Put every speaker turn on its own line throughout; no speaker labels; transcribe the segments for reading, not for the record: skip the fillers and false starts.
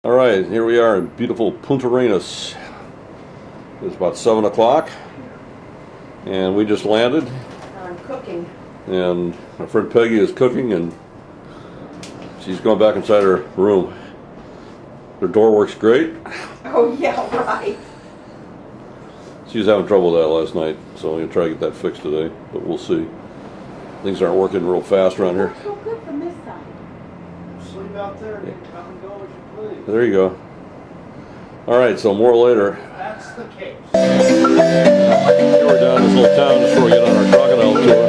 All right, here we are in beautiful Puntarenas. It's about 7 o'clock, and we just landed.
I'm cooking.
And my friend Peggy is cooking, and she's going back inside her room. Her door works great.
Oh, yeah, right.
She was having trouble with that last night, so I'm going to try to get that fixed today, but we'll see. Things aren't working real fast around here.
So good from this side.
Sleep out there and you can come and go as you please.
There you go. All right, so more later.
That's the case.
We're down this little town before we get on our Crocodile tour.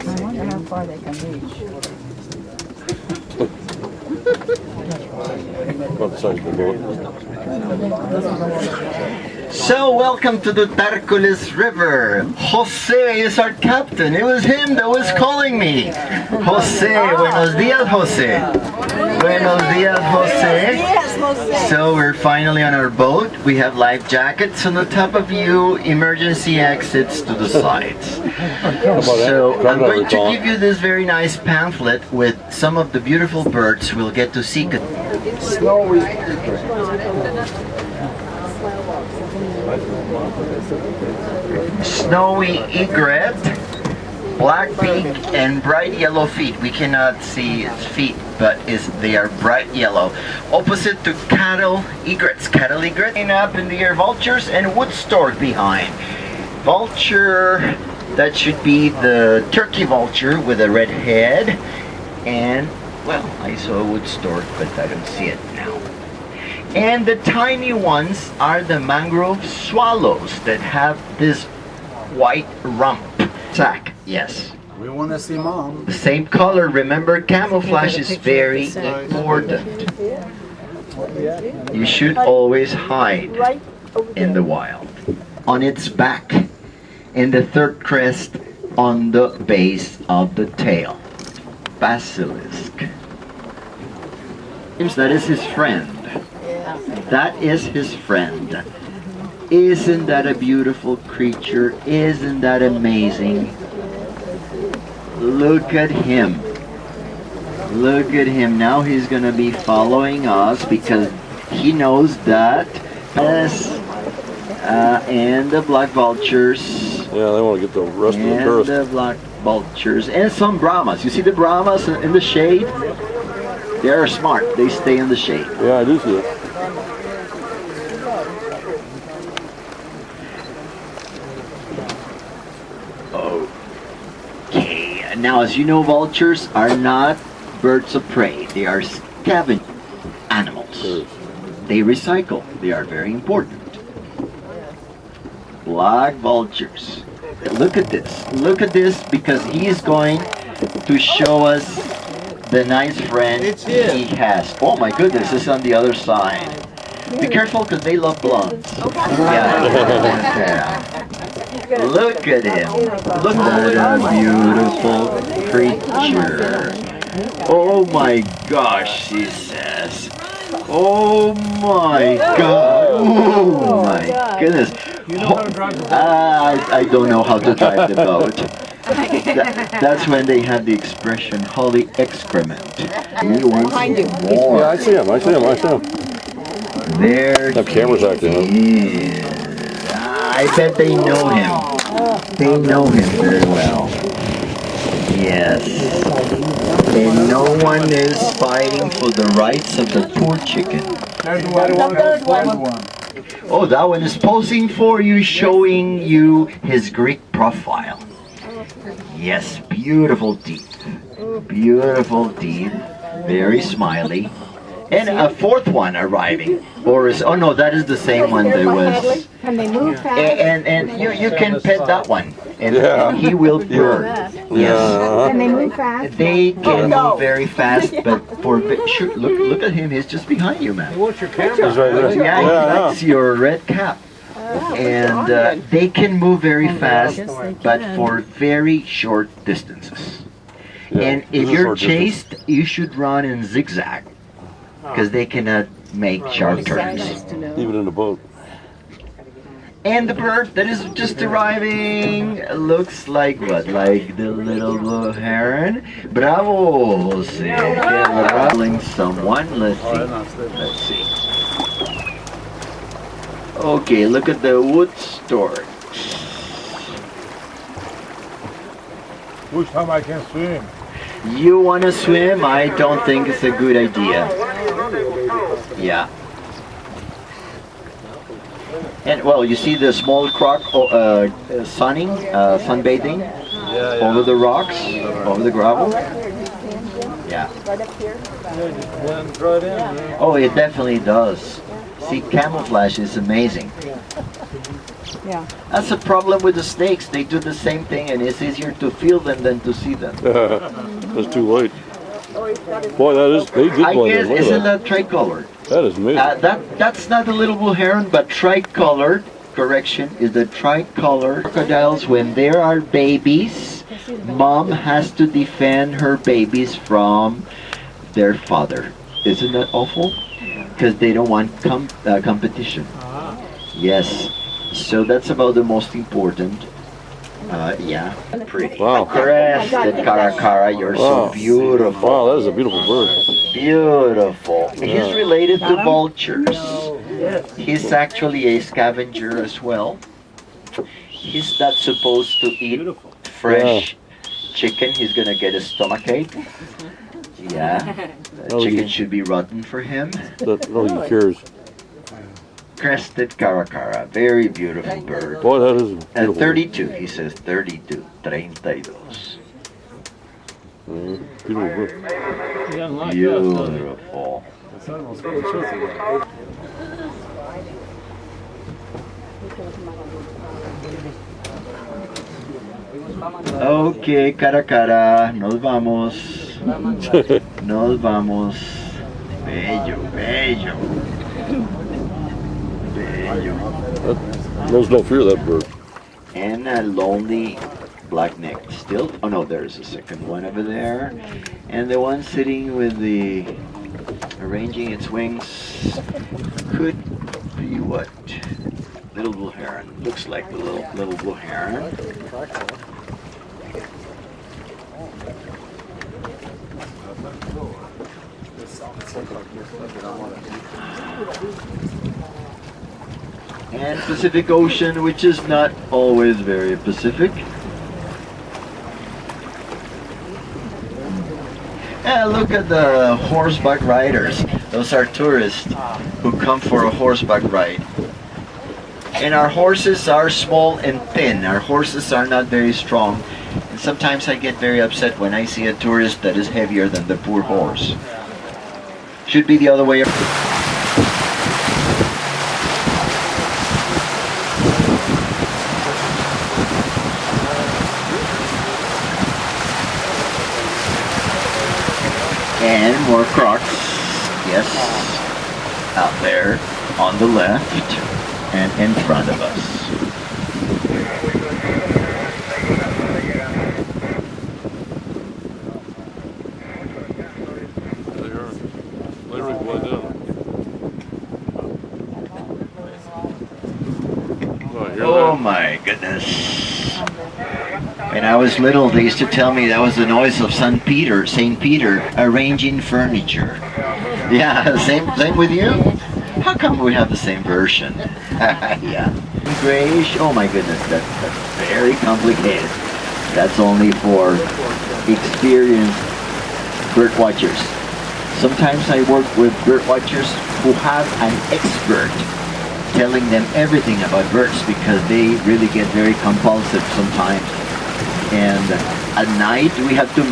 I wonder how far they can reach.
About the size of the boat.
So welcome to the Tarcoles River. Jose is our captain. It was him that was calling me. Jose, buenos dias, Jose. Buenos dias, Jose. So we're finally on our boat. We have life jackets on the top of you, emergency exits to the sides. So I'm going to give you this very nice pamphlet with some of the beautiful birds we'll get to see. Snowy egret, black beak, and bright yellow feet. We cannot see its feet, but they are bright yellow. Opposite to cattle egrets. Cattle egret, and up in the air vultures, and wood stork behind. Vulture, that should be the turkey vulture with a red head. And, well, I saw a wood stork, but I don't see it now. And the tiny ones are the mangrove swallows that have this white rump sack. Yes.
We want to see Mom.
The same color. Remember, camouflage is very important. You should always hide in the wild. On its back, and the third crest on the base of the tail. Basilisk. That is his friend. That is his friend. Isn't that a beautiful creature? Isn't that amazing? Look at him. Look at him. Now he's going to be following us because he knows that us and the black vultures.
Yeah, they want to get the rest of the tourists.
And the black vultures and some Brahmas. You see the Brahmas in the shade? They are smart. They stay in the shade.
Yeah, I do see it.
Okay. Now, as you know, vultures are not birds of prey. They are scavenging animals. They recycle. They are very important. Black vultures. Look at this. Look at this because he is going to show us the nice friend he has. Oh my goodness, this is on the other side. Be careful because they love blondes. Yeah. Look at him. Look at that beautiful creature. Oh my gosh, he says. Oh my god. Oh my goodness.
You know how to drive the boat?
I don't know how to drive the boat. That's when they have the expression holy excrement.
Behind you.
Yeah, I see him. I see him. I see him.
There
Have cameras acting up.
he is. I bet they know him. They know him very well. Yes. And no one is fighting for the rights of the poor chicken.
There's the white one. There's the white one.
Oh, that one is posing for you, showing you his Greek profile. Yes, beautiful teeth. Beautiful teeth. Very smiley. And a fourth one arriving. Or is, oh no, that is the same one that was.
Can they move fast?
And you can pet that one. And,
Yeah.
and he will purr. Yes.
Can they move fast?
They can move very fast, but for sure, look at him. He's just behind you, man.
What's your camera?
He's right there.
Yeah, he
Yeah,
likes your red cap. And they can move very fast, but for very short distances.
Yeah,
And
this
if
is
you're
our distance.
chased, you should run in zigzag because they cannot make sharp turns.
Even in the boat.
And the bird that is just arriving looks like what? Like the little blue heron? Bravo, Jose. Traveling someone. Let's see. Let's see. Okay, look at the wood stork.
Which time I can swim?
You want to swim? I don't think it's a good idea. Yeah. And well, you see the small croc sunbathing over the rocks, over the gravel. Yeah.
Blends right in.
Oh, it definitely does. See, camouflage is amazing.
Yeah.
That's the problem with the snakes. They do the same thing, and it's easier to feel them than to see them.
That's too late. Boy, they did
I
blend
guess
in. Look
isn't
at
that tricolored?
that is amazing.
That's not the little blue heron, but tricolored. Correction is the tricolored crocodiles. When there are babies, mom has to defend her babies from their father. Isn't that awful? Because they don't want competition. Yes. So that's about the most important. Yeah. Pretty.
Wow.
Crested caracara, you're so
Wow.
beautiful.
Wow, that is a beautiful bird.
Beautiful. He's related to vultures. He's actually a scavenger as well. He's not supposed to eat fresh chicken. He's gonna get a stomachache. Yeah.
Oh,
Chicken
yeah.
should be rotten for him.
That really cares.
Crested caracara, very beautiful bird.
Boy, that is a
At
beautiful.
32, he says 32, 32.
Beautiful bird.
Beautiful. Okay, caracara, nos vamos. Nos vamos. Bello, bello. Bello.
Knows no fear, that bird.
And a lonely black-neck stilt. Oh no, there's a second one over there. And the one sitting with the arranging its wings could be what? Little blue heron. Looks like the little blue heron. And Pacific Ocean, which is not always very Pacific. And look at the horseback riders. Those are tourists who come for a horseback ride. And our horses are small and thin. Our horses are not very strong. And sometimes I get very upset when I see a tourist that is heavier than the poor horse. Should be the other way around. And more crocs, yes, out there on the left and in front of us.
They are. They really blend in. Oh, hear
Oh
that?
my goodness. When I was little, they used to tell me that was the noise of St. Peter arranging furniture. Yeah, same with you? How come we have the same version? Yeah. Grayish, oh my goodness, that's very complicated. That's only for experienced bird watchers. Sometimes I work with bird watchers who have an expert telling them everything about birds because they really get very compulsive sometimes. And at night we have to